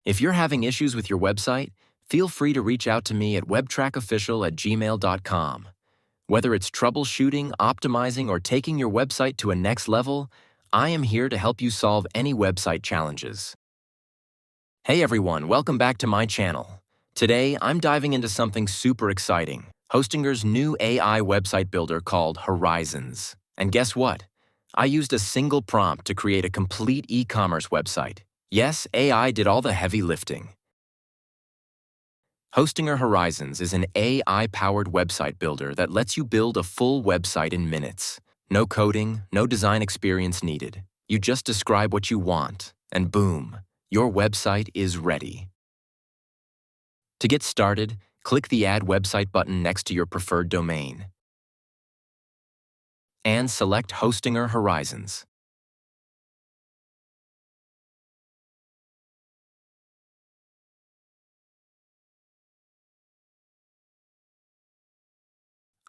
If you're having issues with your website, feel free to reach out to me at webtrackofficial@gmail.com. Whether it's troubleshooting, optimizing, or taking your website to a next level, I am here to help you solve any website challenges. Hey everyone, welcome back to my channel. Today, I'm diving into something super exciting, Hostinger's new AI website builder called Horizons. And guess what? I used a single prompt to create a complete e-commerce website. Yes, AI did all the heavy lifting. Hostinger Horizons is an AI-powered website builder that lets you build a full website in minutes. No coding, no design experience needed. You just describe what you want, and boom, your website is ready. To get started, click the Add Website button next to your preferred domain and select Hostinger Horizons.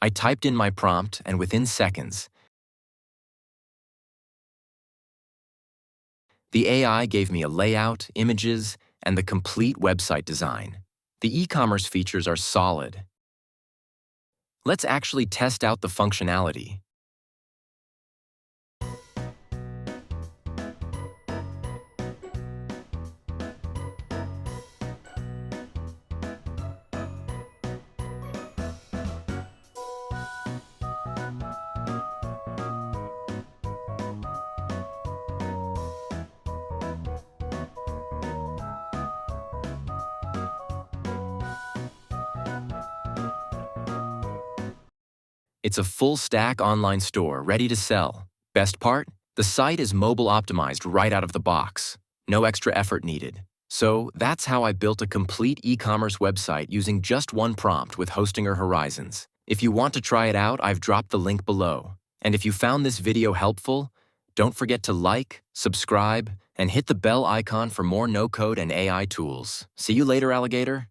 I typed in my prompt, and within seconds, the AI gave me a layout, images, and the complete website design. The e-commerce features are solid. Let's actually test out the functionality. It's a full-stack online store ready to sell. Best part? The site is mobile optimized right out of the box. No extra effort needed. So that's how I built a complete e-commerce website using just one prompt with Hostinger Horizons. If you want to try it out, I've dropped the link below. And if you found this video helpful, don't forget to like, subscribe, and hit the bell icon for more no-code and AI tools. See you later, alligator.